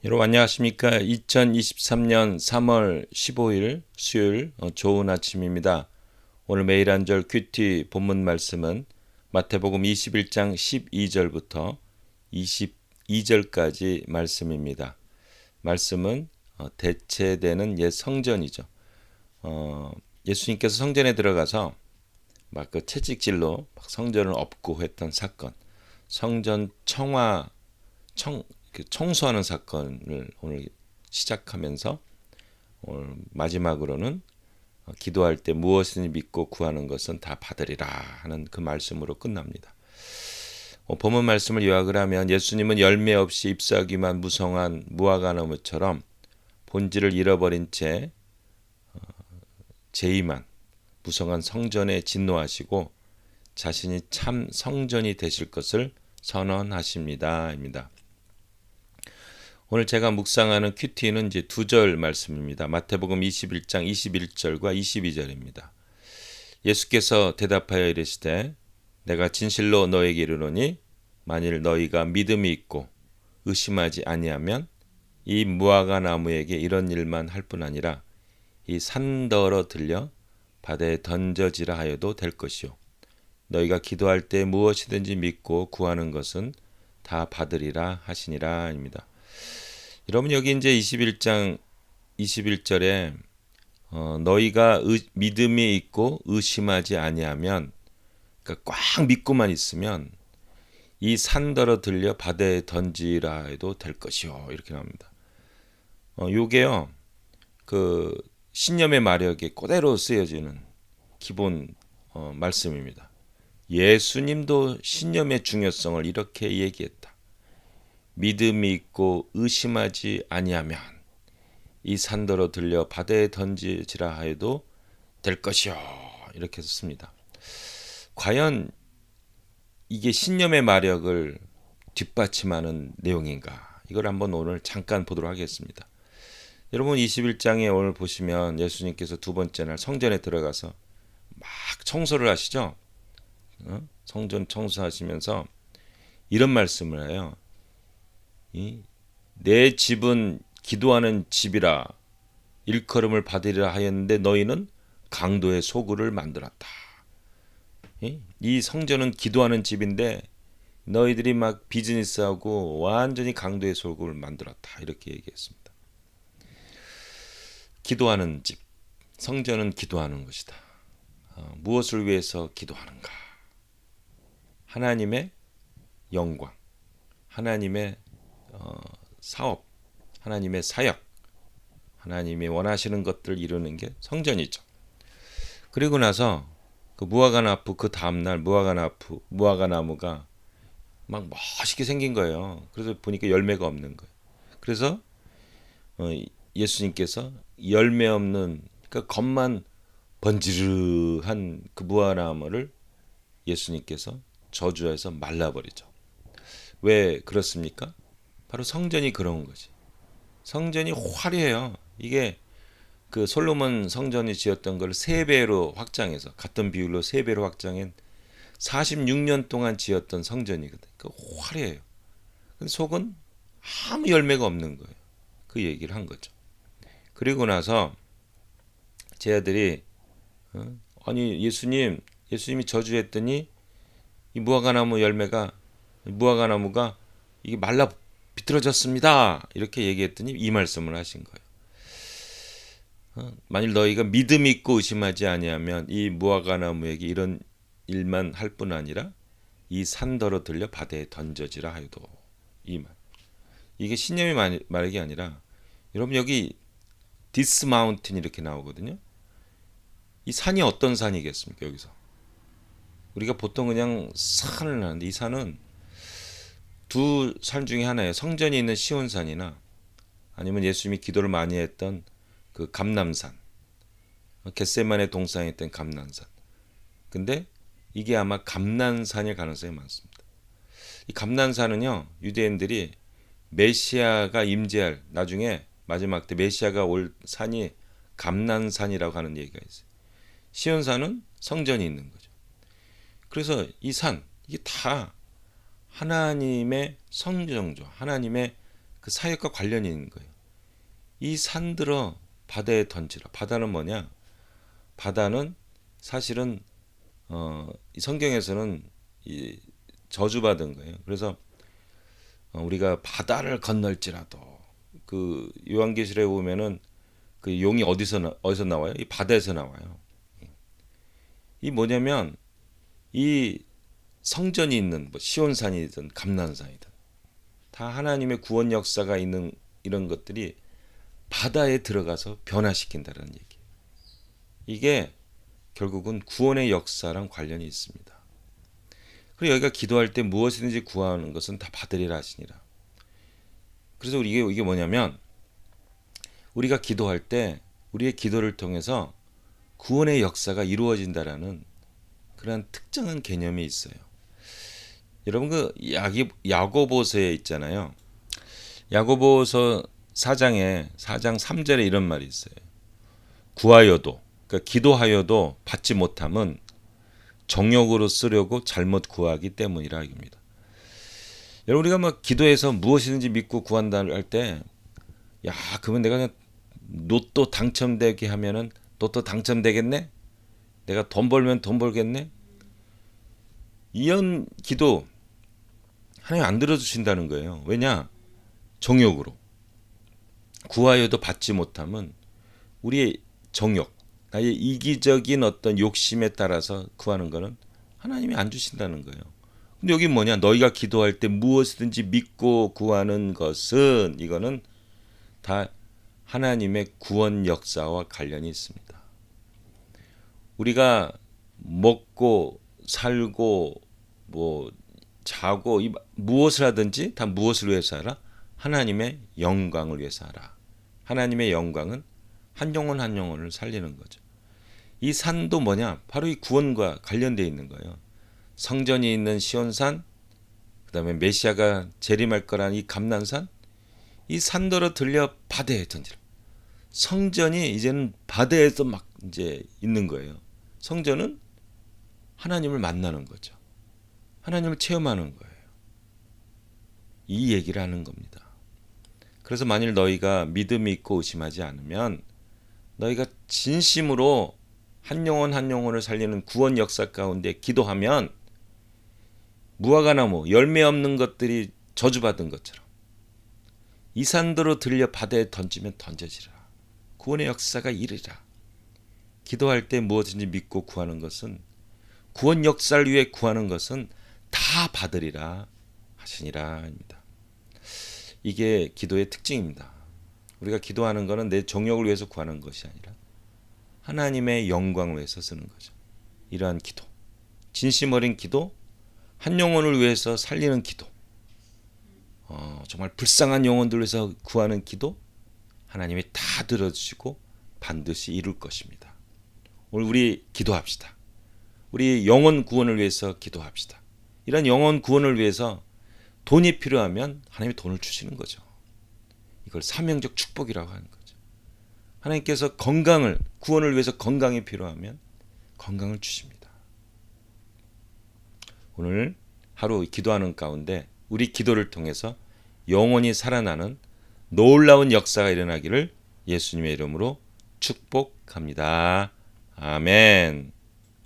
여러분 안녕하십니까? 2023년 3월 15일 수요일 좋은 아침입니다. 오늘 매일 한 절 큐티 본문 말씀은 마태복음 21장 12절부터 22절까지 말씀입니다. 말씀은 대체되는 옛 성전이죠. 예수님께서 성전에 들어가서 막 그 채찍질로 막 성전을 엎고 했던 사건, 성전 청소하는 사건을 오늘 시작하면서 오늘 마지막으로는 기도할 때 무엇을 믿고 구하는 것은 다 받으리라 하는 그 말씀으로 끝납니다. 본문 말씀을 요약을 하면 예수님은 열매 없이 잎사귀만 무성한 무화과나무처럼 본질을 잃어버린 채 제의만 무성한 성전에 진노하시고 자신이 참 성전이 되실 것을 선언하십니다. 입니다. 오늘 제가 묵상하는 큐티는 이제 두 절 말씀입니다. 마태복음 21장 21절과 22절입니다. 예수께서 대답하여 이르시되 내가 진실로 너에게 이르노니 만일 너희가 믿음이 있고 의심하지 아니하면 이 무화과 나무에게 이런 일만 할 뿐 아니라 이 산더러 들려 바다에 던져지라 하여도 될 것이요 너희가 기도할 때 무엇이든지 믿고 구하는 것은 다 받으리라 하시니라 입니다. 여러분 여기 이제 21장 21절에 너희가 믿음이 있고 의심하지 아니하면, 그러니까 꽉 믿고만 있으면 이 산더러 들려 바다에 던지라 해도 될 것이요 이렇게 나옵니다. 요게요 그 신념의 마력에 그대로 쓰여지는 기본 말씀입니다. 예수님도 신념의 중요성을 이렇게 얘기했다. 믿음이 있고 의심하지 아니하면 이 산더러 들려 바다에 던지지라 해도 될 것이요 이렇게 썼습니다. 과연 이게 신념의 마력을 뒷받침하는 내용인가? 이걸 한번 오늘 잠깐 보도록 하겠습니다. 여러분 21장에 오늘 보시면 예수님께서 두 번째 날 성전에 들어가서 막 청소를 하시죠. 성전 청소하시면서 이런 말씀을 해요. 내 집은 기도하는 집이라 일컬음을 받으리라 하였는데 너희는 강도의 소굴을 만들었다. 이 성전은 기도하는 집인데 너희들이 막 비즈니스하고 완전히 강도의 소굴을 만들었다. 이렇게 얘기했습니다. 기도하는 집, 성전은 기도하는 것이다. 무엇을 위해서 기도하는가? 하나님의 영광, 하나님의 사업, 하나님의 사역, 하나님이 원하시는 것들을 이루는 게 성전이죠. 그리고 나서 그 무화과나무 그 다음날 무화과나무가 막 멋있게 생긴 거예요. 그래서 보니까 열매가 없는 거예요. 그래서 예수님께서 열매 없는 그러니까 겉만 번지르한 그 무화과나무를 예수님께서 저주해서 말라버리죠. 왜 그렇습니까? 바로 성전이 그런 거지. 성전이 화려해요. 이게 그 솔로몬 성전이 지었던 걸 3배로 확장해서 같은 비율로 3배로 확장한 46년 동안 지었던 성전이거든. 그 화려해요. 근데 속은 아무 열매가 없는 거예요. 그 얘기를 한 거죠. 그리고 나서 제 아들이 아니 예수님이 저주했더니 이 무화과나무가 이게 말라 비틀어졌습니다. 이렇게 얘기했더니 이 말씀을 하신 거예요. 만일 너희가 믿음이 있고 의심하지 아니하면 이 무화과나무에게 이런 일만 할 뿐 아니라 이 산더러 들려 바다에 던져지라 하여도 이 말. 이게 신념의 말이 아니라 여러분 여기 디스 마운틴 이렇게 나오거든요. 이 산이 어떤 산이겠습니까? 여기서 우리가 보통 그냥 산을 하는데 이 산은 두 산 중에 하나예요. 성전이 있는 시온산이나 아니면 예수님이 기도를 많이 했던 그 감람산, 겟세마네 동산에 있던 감람산. 근데 이게 아마 감람산일 가능성이 많습니다. 이 감람산은요 유대인들이 메시아가 임재할 나중에 마지막 때 메시아가 올 산이 감람산이라고 하는 얘기가 있어요. 시온산은 성전이 있는 거죠. 그래서 이게 다 하나님의 성정조, 하나님의 그 사역과 관련이 있는 거예요. 이 산들어 바다에 던지라. 바다는 뭐냐? 바다는 사실은 이 성경에서는 이 저주받은 거예요. 그래서 우리가 바다를 건널지라도 그 요한계시록에 보면은 그 용이 어디서 나와요? 이 바다에서 나와요. 이 뭐냐면 이 성전이 있는 뭐 시온산이든 감난산이든 다 하나님의 구원 역사가 있는 이런 것들이 바다에 들어가서 변화시킨다는 얘기. 이게 결국은 구원의 역사랑 관련이 있습니다. 그리고 여기가 기도할 때 무엇이든지 구하는 것은 다 받으리라 하시니라. 그래서 이게 뭐냐면 우리가 기도할 때 우리의 기도를 통해서 구원의 역사가 이루어진다라는 그런 특정한 개념이 있어요. 여러분 그 야고보서에 있잖아요. 야고보서 4장 3절에 이런 말이 있어요. 구하여도 그러니까 기도하여도 받지 못함은 정욕으로 쓰려고 잘못 구하기 때문이라 이겁니다. 여러분 우리가 막 기도해서 무엇이든지 믿고 구한다 할 때 야 그러면 내가 그냥 로또 당첨되게 하면은 로또 당첨되겠네? 내가 돈 벌면 돈 벌겠네? 이런 기도 하나님 안 들어주신다는 거예요. 왜냐? 정욕으로 구하여도 받지 못함은 우리의 정욕, 나의 이기적인 어떤 욕심에 따라서 구하는 거는 하나님이 안 주신다는 거예요. 근데 여기 뭐냐? 너희가 기도할 때 무엇이든지 믿고 구하는 것은 이거는 다 하나님의 구원 역사와 관련이 있습니다. 우리가 먹고 살고 뭐 자고 무엇을 하든지 다 무엇을 위해서 하라? 하나님의 영광을 위해서 하라. 하나님의 영광은 한 영혼 한 영혼을 살리는 거죠. 이 산도 뭐냐? 바로 이 구원과 관련되어 있는 거예요. 성전이 있는 시온산, 그 다음에 메시아가 재림할 거란 이 감난산, 이 산더러 들려 바다에 던지라. 성전이 이제는 바다에서 막 이제 있는 거예요. 성전은 하나님을 만나는 거죠. 하나님을 체험하는 거예요. 이 얘기를 하는 겁니다. 그래서 만일 너희가 믿음이 있고 의심하지 않으면 너희가 진심으로 한 영혼 한 영혼을 살리는 구원 역사 가운데 기도하면 무화과나무 열매 없는 것들이 저주받은 것처럼 이 산더러 들려 바다에 던지면 던져지라. 구원의 역사가 이르리라. 기도할 때 무엇인지 믿고 구하는 것은 구원 역사를 위해 구하는 것은 다 받으리라 하시니라 입니다. 이게 기도의 특징입니다. 우리가 기도하는 것은 내 정욕을 위해서 구하는 것이 아니라 하나님의 영광을 위해서 쓰는 거죠. 이러한 기도, 진심 어린 기도, 한 영혼을 위해서 살리는 기도, 정말 불쌍한 영혼들을 위해서 구하는 기도, 하나님이 다 들어주시고 반드시 이룰 것입니다. 오늘 우리 기도합시다. 우리 영혼 구원을 위해서 기도합시다. 이런 영혼 구원을 위해서 돈이 필요하면 하나님이 돈을 주시는 거죠. 이걸 사명적 축복이라고 하는 거죠. 하나님께서 구원을 위해서 건강이 필요하면 건강을 주십니다. 오늘 하루 기도하는 가운데 우리 기도를 통해서 영혼이 살아나는 놀라운 역사가 일어나기를 예수님의 이름으로 축복합니다. 아멘.